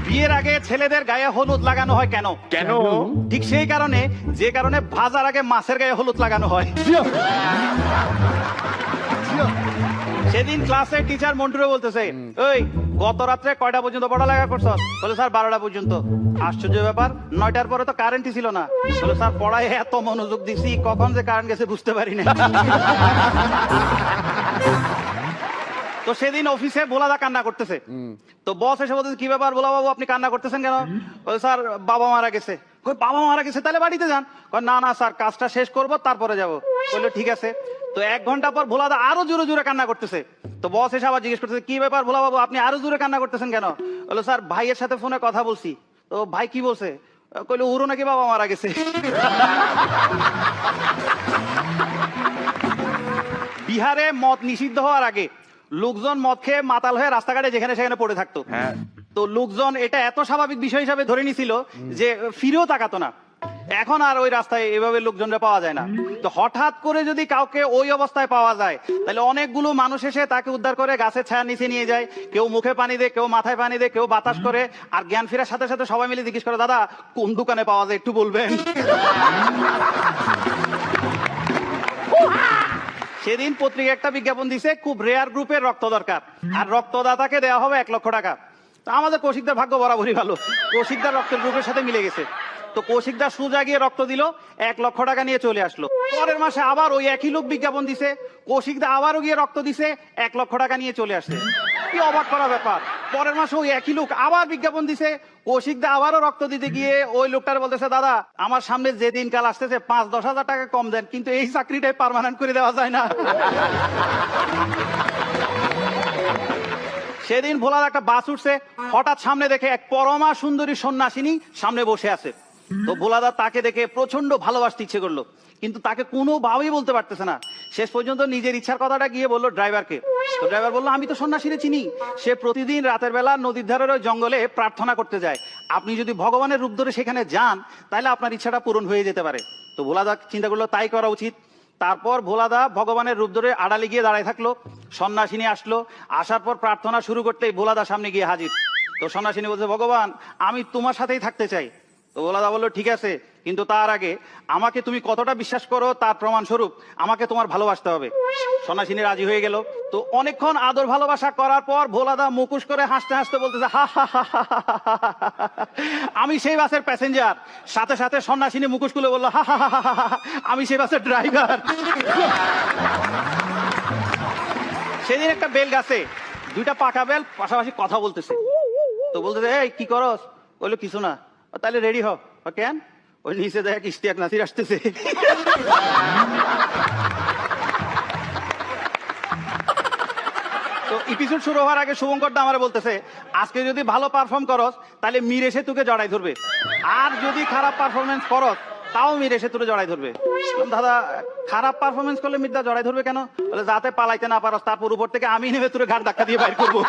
বিয়ের আগে ছেলেদের গায়ে হলুদ লাগানো হয় কেন? কেন? ঠিক সেই কারণে যে কারণে ভাজার আগে মাছের গায়ে হলুদ লাগানো হয়। সেদিন ক্লাসে টিচার মন্টুরে বলতেছে, ওই গত রাত্রে কয়টা পর্যন্ত পড়ালেখা করছ? বলে স্যার 12টা পর্যন্ত। আশ্চর্য ব্যাপার, 9টার পরে তো কারেন্টই ছিল না। বলে স্যার পড়ায় এত মনোযোগ দিছি, কখন যে কারেন্ট গেছে বুঝতে পারি না। তো সেদিন অফিসে ভোলাদা কান্না করতেছে। তো বস এসে বলতেছে, কি ব্যাপার ভোলা বাবু, আপনি কান্না করতেছেন কেন? বলে স্যার বাবা মারা গেছে। কই বাবা মারা গেছে, তাহলে বাড়িতে যান। না না স্যার, কাজটা শেষ করব তারপরে যাব। বললো ঠিক আছে। তো 1 ঘন্টা পর ভোলাদা আরো জোরে জোরে কান্না করতেছে। তো বস এসে আবার জিজ্ঞেস করতেছে, কি ব্যাপার ভোলা বাবু, আপনি আরো জোরে কান্না করতেছেন কেন? বললো স্যার ভাইয়ের সাথে ফোনে কথা বলছি। তো ভাই কি বলছে? কইলো ওরও নাকি বাবা মারা গেছে। বিহারে মদ নিষিদ্ধ হওয়ার আগে লোকজন মদ খেয়ে মাতাল হয়ে রাস্তাঘাটে যেখানে সেখানে পড়ে থাকতো। হ্যাঁ। তো লোকজন এটা এত স্বাভাবিক বিষয় হিসাবে ধরে নিছিল যে ফিরেও তাকাতো না। এখন আর ওই রাস্তায় এভাবে লোকজনরা পাওয়া যায় না। তো হঠাৎ করে যদি কাউকে ওই অবস্থায় পাওয়া যায়, তাহলে অনেকগুলো মানুষ এসে তাকে উদ্ধার করে গাছের ছায়ার নিচে নিয়ে যায়। কেউ মুখে পানি দেয়, কেউ মাথায় পানি দেয়, কেউ বাতাস করে। আর জ্ঞান ফেরার সাথে সাথে সবাই মিলে জিজ্ঞেস করে, দাদা কোন দোকানে পাওয়া যায় একটু বলবেন? সেদিন পত্রিকা একটা বিজ্ঞাপন দিছে, খুব রেয়ার গ্রুপের রক্ত দরকার, আর রক্তদাতাকে দেওয়া হবে 1 লক্ষ টাকা। তো আমাদের কৌশিকদার ভাগ্য বরাবরই ভালো, কৌশিকদার রক্তের গ্রুপের সাথে মিলে গেছে। তো কৌশিকদার সুজা গিয়ে রক্ত দিল, 1 লক্ষ টাকা নিয়ে চলে আসলো। পরের মাসে আবার ওই একই লোক বিজ্ঞাপন দিছে, কৌশিকদা আবারও গিয়ে রক্ত দিছে, 1 লক্ষ টাকা নিয়ে চলে আসছে। কি অবাক করা ব্যাপার! পরের মাসে ওই একই লোক আবার বিজ্ঞাপন দিছে, কৌশিকদা আবারও রক্ত দিতে গিয়ে ওই লোকটার বলতেছে, দাদা আমার সামনে যে দিনকাল আসতেছে 5-10 হাজার টাকা কম দেন, কিন্তু এই চাকরিটাই পার্মানেন্ট করে দেওয়া যায় না। সেদিন ভোলার একটা বাস উঠছে, হঠাৎ সামনে দেখে এক পরমা সুন্দরী সন্ন্যাসিনী সামনে বসে আছে। তো ভোলাদা তাকে দেখে প্রচন্ড ভালোবাসতে ইচ্ছে করলো, কিন্তু তাকে কোনোভাবেই বলতে পারতেছে না। শেষ পর্যন্ত নিজের ইচ্ছার কথাটা গিয়ে বললো ড্রাইভারকে। তো ড্রাইভার বললো, আমি তো সন্ন্যাসীরে চিনি, সে প্রতিদিন রাতের বেলা নদীর ধারের ওই জঙ্গলে প্রার্থনা করতে যায়। আপনি যদি ভগবানের রূপ ধরে সেখানে যান, তাহলে আপনার ইচ্ছাটা পূরণ হয়ে যেতে পারে। তো ভোলাদা চিন্তা করলো তাই করা উচিত। তারপর ভোলাদা ভগবানের রূপ ধরে আড়ালে গিয়ে দাঁড়ায় থাকলো। সন্ন্যাসিনী আসলো, আসার পর প্রার্থনা শুরু করতেই ভোলাদা সামনে গিয়ে হাজির। তো সন্ন্যাসিনী বলছে, ভগবান আমি তোমার সাথেই থাকতে চাই। তো ভোলাদা বললো, ঠিক আছে, কিন্তু তার আগে আমাকে তুমি কতটা বিশ্বাস করো তার প্রমাণ স্বরূপ আমাকে তোমার ভালোবাসতে হবে। সন্ন্যাসিনী রাজি হয়ে গেল। তো অনেকক্ষণ আদর ভালোবাসা করার পর ভোলাদা মুখোশ করে হাসতে হাসতে বলতেছে, হা হা হা হা হা হা হা হা। আমি সেই বাসের প্যাসেঞ্জার। সাথে সাথে সন্ন্যাসিনী মুখোশ খুলে বললো, হা হা হা হা হা, আমি সেই বাসের ড্রাইভার। সেদিন একটা বেল গাছে 2টা পাকা বেল পাশাপাশি কথা বলতেছে। তো বলতেছে, এই কি করস? বললো কিছু না। তাহলে রেডি হ। কেন? ওই নিচে দেখ ইশতিয়াক নাসির আসতেছে। তো এপিসোড শুরু হওয়ার আগে শুভঙ্কর দা আমারে বলতেছে, আজকে যদি ভালো পারফর্ম করস তাহলে মীর এসে তোকে জড়াই ধরবে, আর যদি খারাপ পারফরমেন্স করস তাও মীর এসে তোকে জড়াই ধরবে। দাদা খারাপ পারফরমেন্স করলে মির্দা জড়াই ধরবে কেন? বলে যাতে পালাইতে না পারস, তারপর উপর থেকে আমি নেমে তোরে ঘাট ধাক্কা দিয়ে বাইর করবো।